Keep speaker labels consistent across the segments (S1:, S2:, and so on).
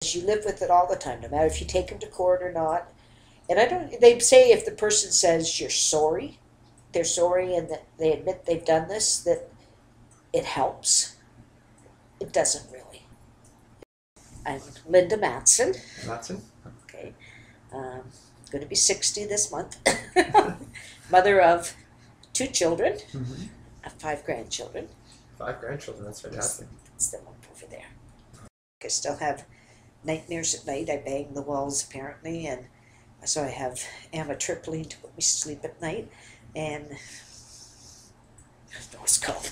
S1: You live with it all the time, no matter if you take them to court or not. And I don't, they say if the person says you're sorry, they're sorry and that they admit they've done this, that it helps. It doesn't really. I'm Linda Matson.
S2: Matson?
S1: Okay. Um, going to be 60 this month. Mother of 2 children,
S2: Mm-hmm.
S1: 5 grandchildren.
S2: 5 grandchildren, that's fantastic.
S1: It's them up over there. I still have nightmares at night. I bang the walls apparently, and so I have amitriptyline to put me to sleep at night, and I don't know what it's called.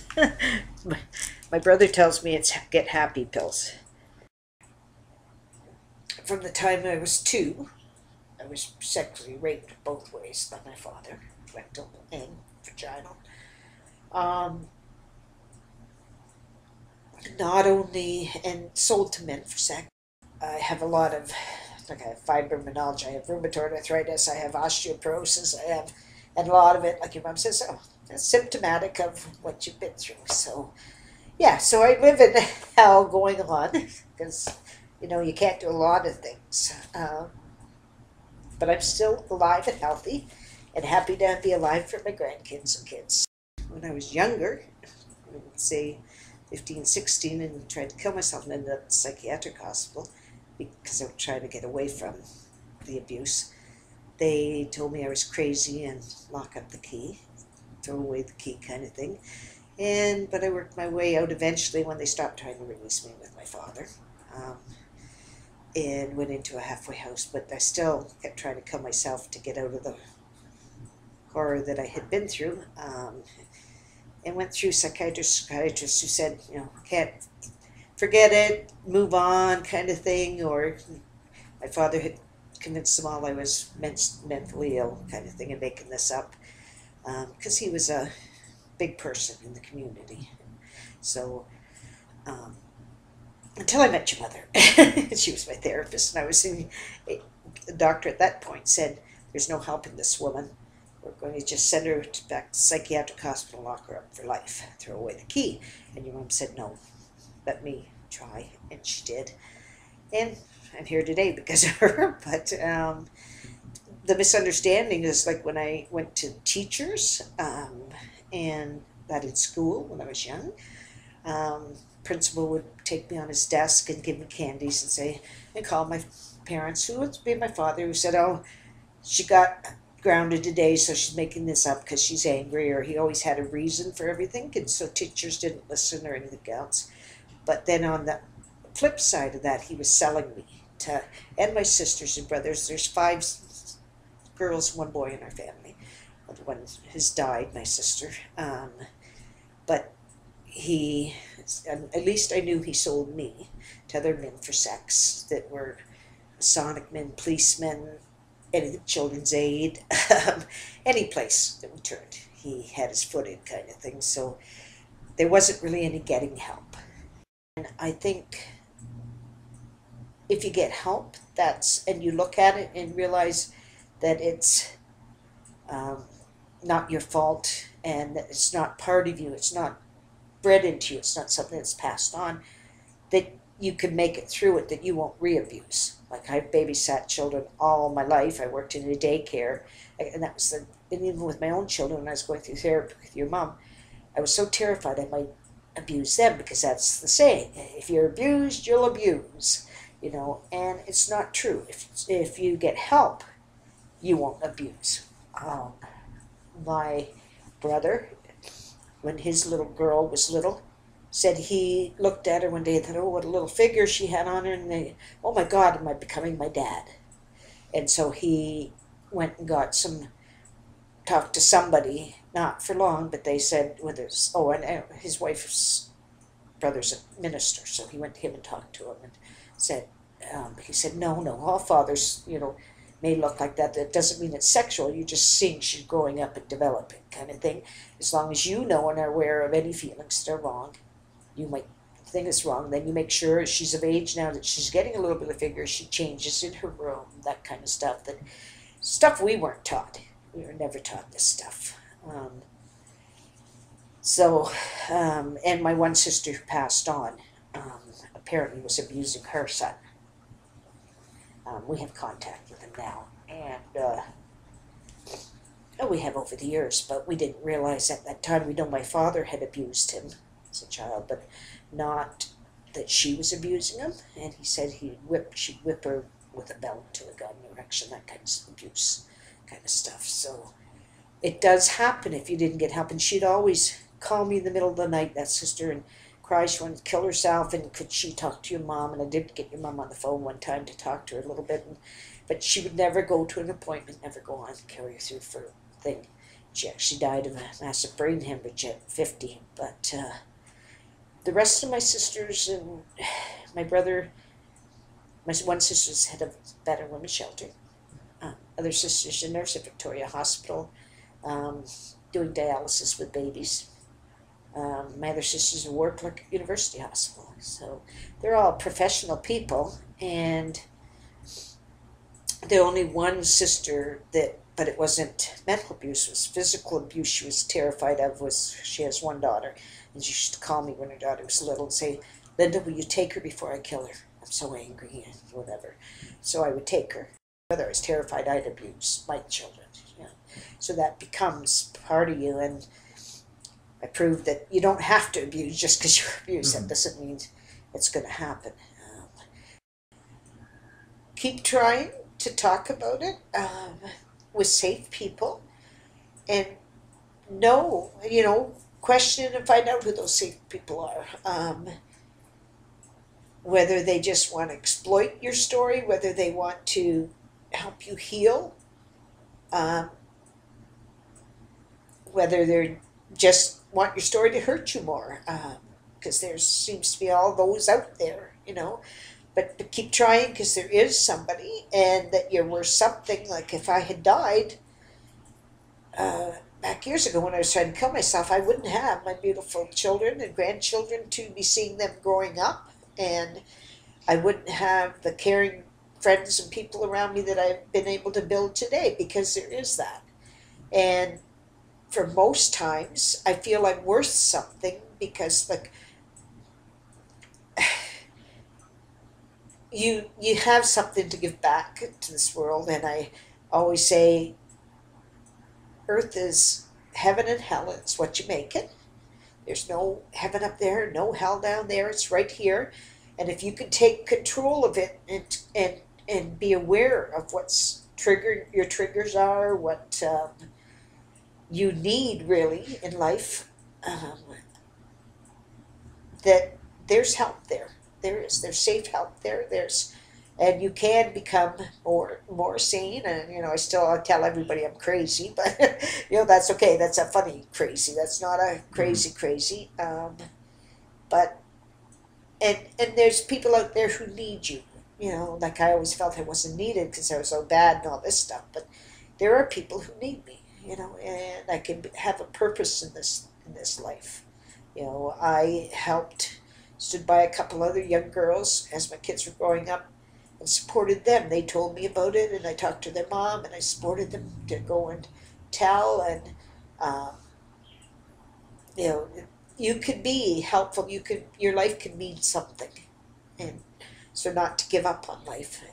S1: my brother tells me it's get happy pills. From the time I was 2, I was sexually raped both ways by my father, rectal and vaginal. Not only, and sold to men for sex. I have a lot of, like I have fibromyalgia, I have rheumatoid arthritis, I have osteoporosis, I have, and a lot of it, like your mom says, oh, that's symptomatic of what you've been through. So, yeah, so I live in hell going on because, you can't do a lot of things. But I'm still alive and healthy and happy to be alive for my grandkids and kids. When I was younger, I would say 15, 16, and tried to kill myself and ended up in a psychiatric hospital because I was trying to get away from the abuse. They told me I was crazy and lock up the key, throw away the key kind of thing. But I worked my way out eventually when they stopped trying to release me with my father. And went into a halfway house, but I still kept trying to kill myself to get out of the horror that I had been through. And went through psychiatrists who said, can't forget it, move on kind of thing, or my father had convinced them all I was mentally ill kind of thing and making this up because he was a big person in the community. So until I met your mother. She was my therapist, and I was seeing the doctor at that point said, there's no helping this woman. We're going to just send her back to psychiatric hospital, lock her up for life, throw away the key. And your mom said, no, let me try, and she did. And I'm here today because of her, but the misunderstanding is like when I went to teachers and that in school when I was young, principal would take me on his desk and give me candies and say, and call my parents, who would be my father, who said, oh, she got grounded today, so she's making this up because she's angry, or he always had a reason for everything, and so teachers didn't listen or anything else. But then on the flip side of that, he was selling me to, and my sisters and brothers. There's 5 girls, 1 boy in our family. The one has died, my sister. But he, at least I knew he sold me to other men for sex that were Masonic men, policemen, any children's aid, any place that we turned. He had his foot in kind of thing. So there wasn't really any getting help. And I think if you get help, and you look at it and realize that it's not your fault and that it's not part of you, it's not bred into you, it's not something that's passed on, that you can make it through it, that you won't re-abuse. Like I've babysat children all my life. I worked in a daycare, and that was and even with my own children when I was going through therapy with your mom, I was so terrified I might abuse them because that's the saying. If you're abused, you'll abuse, and it's not true. If you get help, you won't abuse. My brother, when his little girl was little, said he looked at her one day and thought, oh, what a little figure she had on her, and oh my God, am I becoming my dad? And so he went and talked to somebody, not for long, but they said, and his wife's brother's a minister, so he went to him and talked to him and said, he said, no, all fathers, may look like that. That doesn't mean it's sexual. You're just seeing she's growing up and developing kind of thing. As long as you know and are aware of any feelings that are wrong, you might think it's wrong. Then you make sure she's of age now that she's getting a little bit of figure. She changes in her room, that kind of stuff. That stuff we weren't taught. We were never taught this stuff. And my one sister who passed on apparently was abusing her son. We have contact with him now, and we have over the years, but we didn't realize at that time. We know my father had abused him as a child, but not that she was abusing him. And he said she'd whip her with a belt to a gun erection, that kind of abuse, kind of stuff. So it does happen if you didn't get help. And she'd always call me in the middle of the night, that sister, and cry she wanted to kill herself, and could she talk to your mom? And I did get your mom on the phone one time to talk to her a little bit, but she would never go to an appointment, never go on, carry her through for a thing. She actually died of a massive brain hemorrhage at 50. But the rest of my sisters and my brother, my one sister's head of Better Women's Shelter. Other sisters a nurse at Victoria Hospital, doing dialysis with babies. My other sister's in Warwick University Hospital. So they're all professional people, and the only one sister but it wasn't mental abuse, it was physical abuse she was terrified of. She has one daughter, and she used to call me when her daughter was little and say, Linda, will you take her before I kill her? I'm so angry and whatever. So I would take her. Whether I was terrified I'd abuse my children. So that becomes part of you, and I proved that you don't have to abuse just because you're abused. That doesn't mean it's going to happen. Keep trying to talk about it with safe people, and question and find out who those safe people are. Whether they just want to exploit your story, whether they want to help you heal, whether they just want your story to hurt you more, because there seems to be all those out there, but keep trying, because there is somebody, and that you're worth something. Like if I had died back years ago when I was trying to kill myself, I wouldn't have my beautiful children and grandchildren to be seeing them growing up, and I wouldn't have the caring friends and people around me that I've been able to build today, because there is that. And for most times, I feel I'm worth something, because you have something to give back to this world. And I always say, earth is heaven and hell. It's what you make it. There's no heaven up there, no hell down there. It's right here. And if you can take control of it and be aware of what's your triggers are, what you need really in life, that there's help there. There's safe help there. And you can become more sane. And I tell everybody I'm crazy, but that's okay. That's a funny crazy. That's not a crazy crazy. But and there's people out there who need you. Like I always felt I wasn't needed because I was so bad and all this stuff. But there are people who need me. And I can have a purpose in this life. I stood by a couple other young girls as my kids were growing up and supported them. They told me about it, and I talked to their mom, and I supported them to go and tell. And you could be helpful. Your life can mean something, and so not to give up on life.